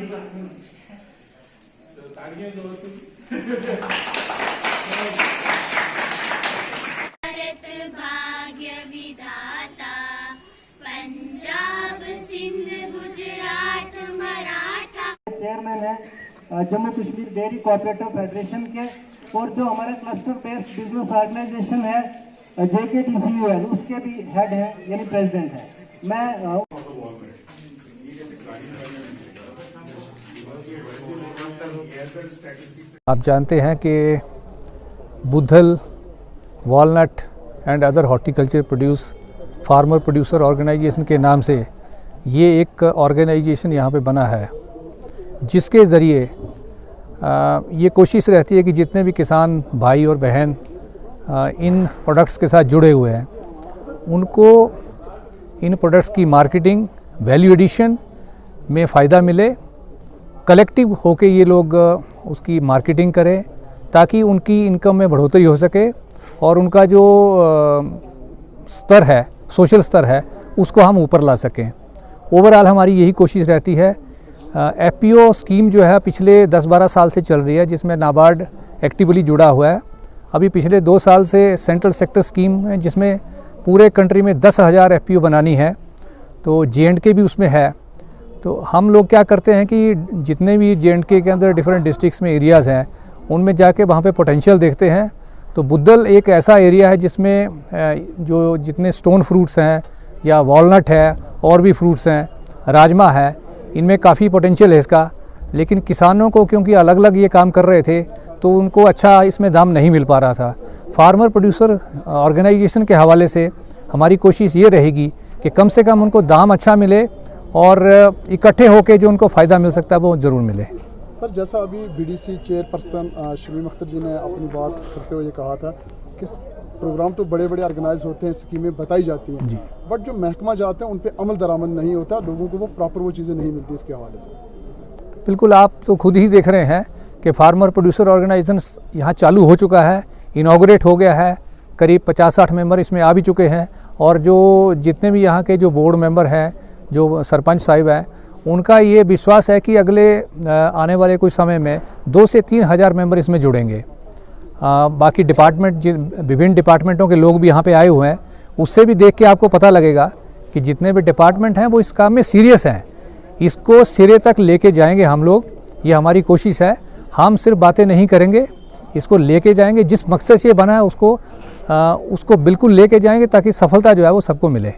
भारत भाग्य विधाता, पंजाब सिंध गुजरात मराठा। चेयरमैन है Jammu Kashmir dairy cooperative federation के, और जो हमारे क्लस्टर बेस्ड बिजनेस ऑर्गेनाइजेशन है JKDCU है, उसके भी हेड है यानी प्रेसिडेंट है। मैं आप जानते हैं कि Budhal walnut and other horticulture produce farmer producer organisation के नाम से ये एक ऑर्गेनाइजेशन यहाँ पे बना है, जिसके ज़रिए ये कोशिश रहती है कि जितने भी किसान भाई और बहन इन प्रोडक्ट्स के साथ जुड़े हुए हैं उनको इन प्रोडक्ट्स की मार्केटिंग वैल्यू एडिशन में फ़ायदा मिले। कलेक्टिव होके ये लोग उसकी मार्केटिंग करें ताकि उनकी इनकम में बढ़ोतरी हो सके और उनका जो स्तर है, सोशल स्तर है, उसको हम ऊपर ला सकें। ओवरऑल हमारी यही कोशिश रहती है। FPO स्कीम जो है पिछले 10-12 साल से चल रही है, जिसमें नाबार्ड एक्टिवली जुड़ा हुआ है। अभी पिछले 2 साल से सेंट्रल सेक्टर स्कीम है, जिसमें पूरे कंट्री में 10,000 FPO बनानी है, तो J&K भी उसमें है। तो हम लोग क्या करते हैं कि जितने भी J&K के अंदर डिफरेंट डिस्ट्रिक्ट्स में एरियाज़ हैं, उनमें जाके वहाँ पे पोटेंशियल देखते हैं। तो बुद्धल एक ऐसा एरिया है जिसमें जो जितने स्टोन फ्रूट्स हैं या वॉलनट है और भी फ्रूट्स हैं, राजमा है, इनमें काफ़ी पोटेंशियल है इसका। लेकिन किसानों को क्योंकि अलग अलग ये काम कर रहे थे तो उनको अच्छा इसमें दाम नहीं मिल पा रहा था। फार्मर प्रोड्यूसर ऑर्गेनाइजेशन के हवाले से हमारी कोशिश ये रहेगी कि कम से कम उनको दाम अच्छा मिले और इकट्ठे होकर जो उनको फ़ायदा मिल सकता है वो ज़रूर मिले। सर, जैसा अभी BDC चेयरपर्सन शमीम अख्तर जी ने अपनी बात करते हुए कहा था कि प्रोग्राम तो बड़े बड़े ऑर्गेनाइज होते हैं, स्कीमें बताई जाती हैं जी, बट जो महकमा जाते हैं उन पर अमल दरामद नहीं होता, लोगों को वो प्रॉपर वो चीज़ें नहीं मिलती। इसके हवाले से बिल्कुल आप तो खुद ही देख रहे हैं कि फार्मर प्रोड्यूसर ऑर्गेनाइजेशन यहाँ चालू हो चुका है, इनॉग्रेट हो गया है, करीब 50-60 मेंबर इसमें आ भी चुके हैं। और जो जितने भी यहाँ के जो बोर्ड मेंबर हैं, जो सरपंच साहिब हैं, उनका ये विश्वास है कि अगले आने वाले कुछ समय में 2 से 3 हज़ार मेंबर इसमें जुड़ेंगे। बाकी डिपार्टमेंट, विभिन्न डिपार्टमेंटों के लोग भी यहाँ पे आए हुए हैं, उससे भी देख के आपको पता लगेगा कि जितने भी डिपार्टमेंट हैं वो इस काम में सीरियस हैं। इसको सिरे तक लेके जाएंगे हम लोग, ये हमारी कोशिश है। हम सिर्फ बातें नहीं करेंगे, इसको लेके जाएंगे। जिस मकसद से ये बना है उसको बिल्कुल लेके जाएंगे ताकि सफलता जो है वो सबको मिले।